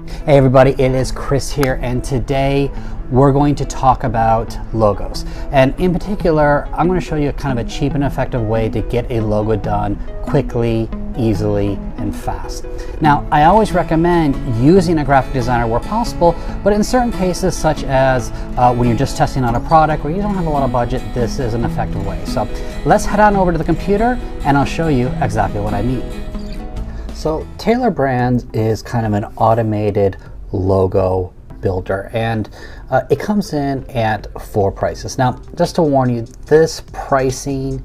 Hey everybody, it is Chris here, and today we're going to talk about logos. And in particular, I'm going to show you kind of a cheap and effective way to get a logo done quickly, easily, and fast. Now, I always recommend using a graphic designer where possible, but in certain cases, such as when you're just testing out a product or you don't have a lot of budget, this is an effective way. So let's head on over to the computer and I'll show you exactly what I mean. So Tailor Brands is kind of an automated logo builder, and it comes in at 4 prices. Now, just to warn you, this pricing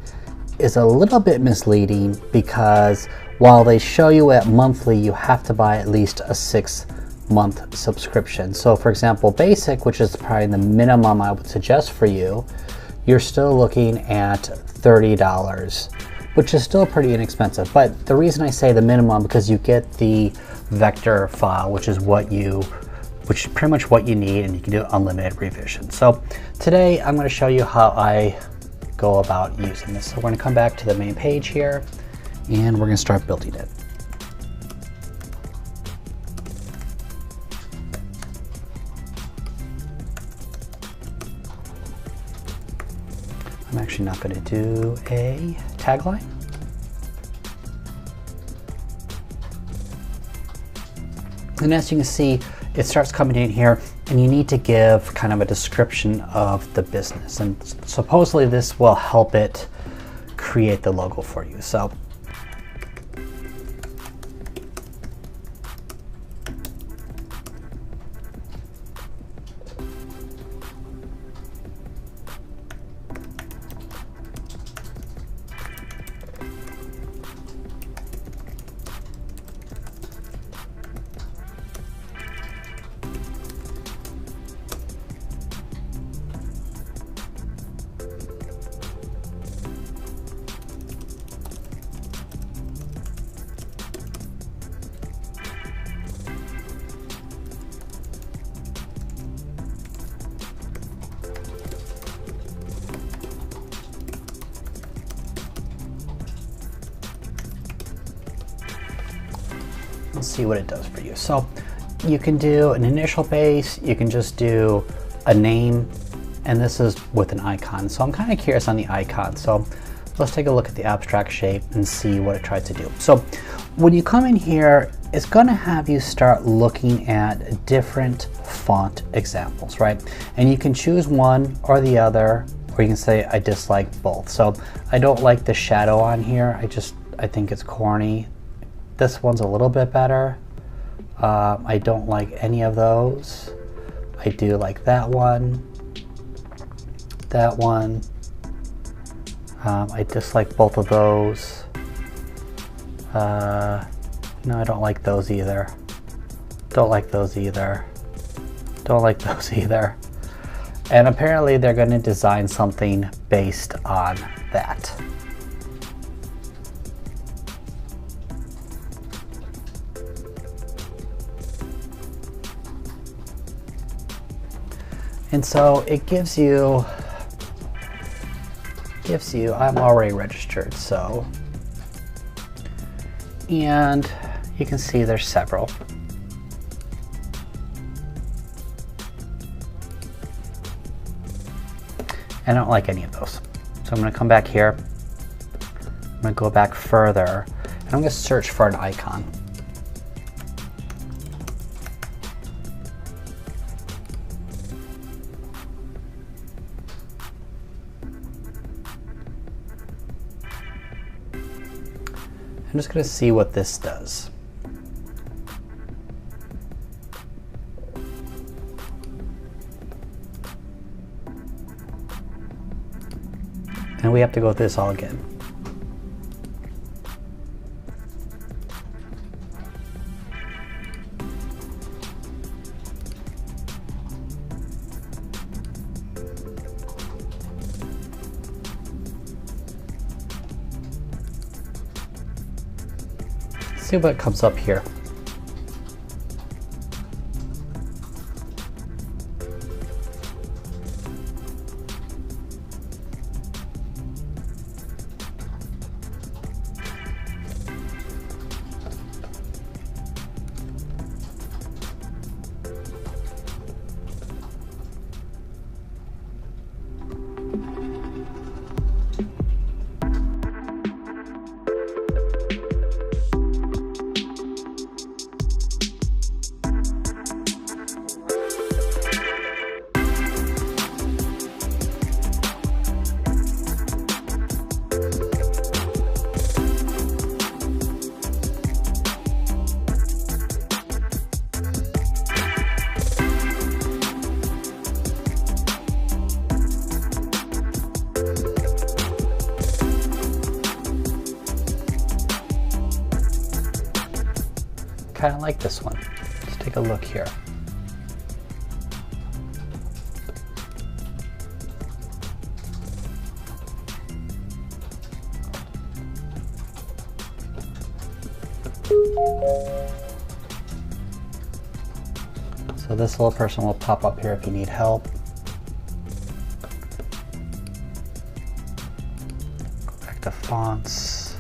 is a little bit misleading because while they show you at monthly, you have to buy at least a 6-month subscription. So for example, basic, which is probably the minimum I would suggest for you, you're still looking at $30. Which is still pretty inexpensive. But the reason I say the minimum, because you get the vector file, which is pretty much what you need, and you can do unlimited revision. So today I'm going to show you how I go about using this. So we're going to come back to the main page here, and we're going to start building it. I'm actually not going to do a tagline. And as you can see, it starts coming in here, and you need to give kind of a description of the business. And supposedly this will help it create the logo for you. So let's see what it does for you. So you can do an initial base, you can just do a name, and this is with an icon. So I'm kind of curious on the icon. So let's take a look at the abstract shape and see what it tries to do. So when you come in here, it's going to have you start looking at different font examples, right? And you can choose one or the other, or you can say I dislike both. So I don't like the shadow on here. I think it's corny. This one's a little bit better. I don't like any of those. I do like that one. That one. I dislike both of those. No, I don't like those either. Don't like those either. Don't like those either. And apparently they're going to design something based on that. And so it gives you, I'm already registered, so, and you can see there's several. I don't like any of those. So I'm going to come back here, I'm going to go back further, and I'm going to search for an icon. I'm just going to see what this does. And we have to go through this all again. See what comes up here. kind of like this one. Let's take a look here. So this little person will pop up here if you need help. Go back to fonts.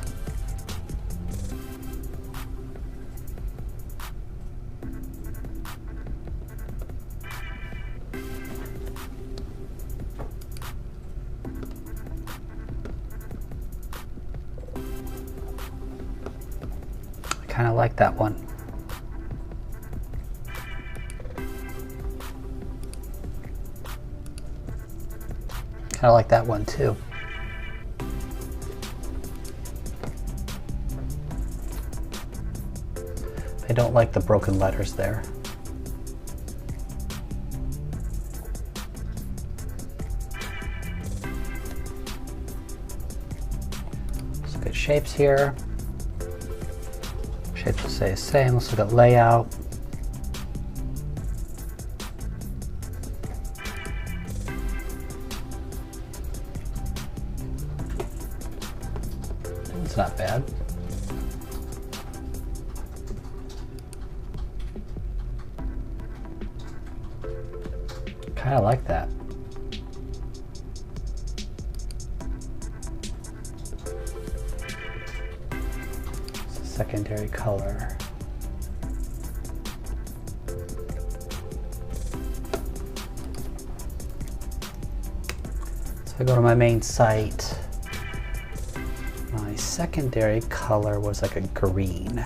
I kind of like that one. I like that one too. I don't like the broken letters there. Some good shapes here. Shapes will stay the same. Let's look at layout. It's not bad. Kind of like that. It's a secondary color. So I go to my main site. My secondary color was like a green.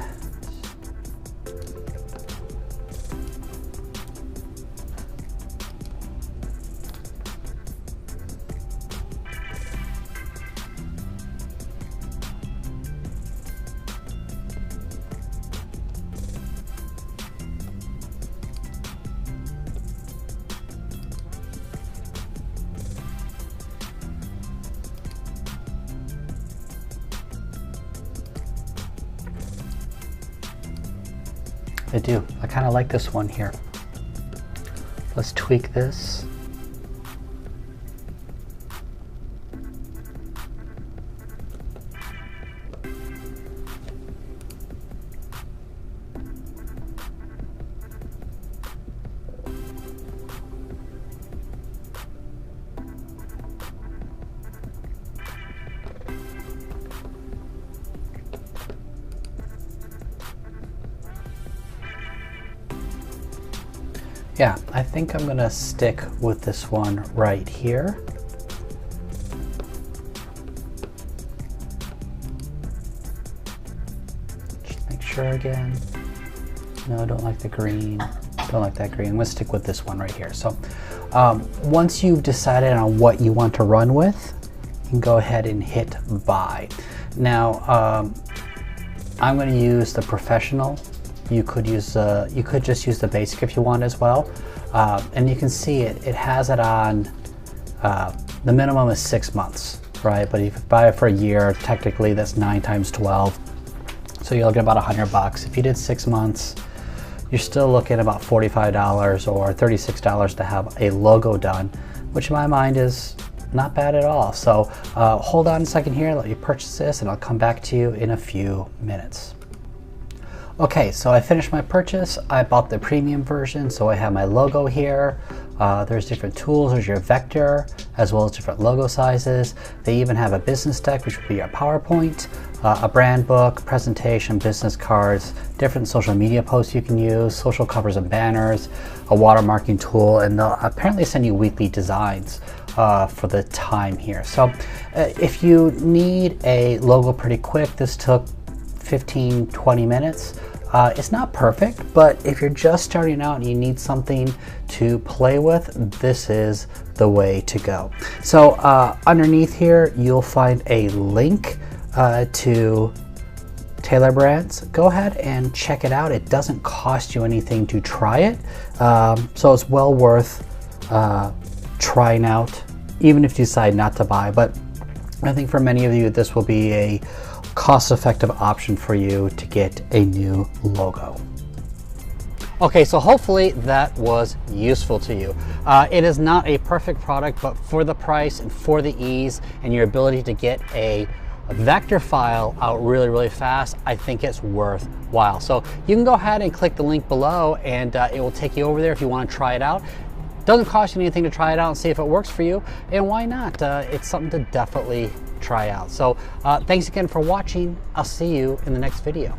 I do. I kind of like this one here. Let's tweak this. Yeah, I think I'm gonna stick with this one right here. Just make sure again. No, I don't like the green. Don't like that green. I'm gonna stick with this one right here. So once you've decided on what you want to run with, you can go ahead and hit buy. Now, I'm gonna use the professional. You could just use the basic if you want as well. And you can see it has it on, the minimum is 6 months, right? But if you buy it for a year, technically that's 9 times 12. So you're looking at about $100. If you did 6 months, you're still looking at about $45 or $36 to have a logo done, which in my mind is not bad at all. So hold on a second here, let me purchase this, and I'll come back to you in a few minutes. Okay, so I finished my purchase. I bought the premium version, so I have my logo here. There's different tools. There's your vector, as well as different logo sizes. They even have a business deck, which would be your PowerPoint, a brand book, presentation, business cards, different social media posts you can use, social covers and banners, a watermarking tool, and they'll apparently send you weekly designs for the time here. So if you need a logo pretty quick, this took 15-20 minutes. It's not perfect, but if you're just starting out and you need something to play with, this is the way to go. So underneath here, you'll find a link to Tailor Brands. Go ahead and check it out. It doesn't cost you anything to try it, so it's well worth trying out, even if you decide not to buy. But I think for many of you, this will be a cost-effective option for you to get a new logo. Okay, so hopefully that was useful to you. It is not a perfect product, but for the price and for the ease and your ability to get a vector file out really fast, I think it's worthwhile. So you can go ahead and click the link below and it will take you over there if you want to try it out. Doesn't cost you anything to try it out and see if it works for you, and why not? It's something to definitely try out. So thanks again for watching. I'll see you in the next video.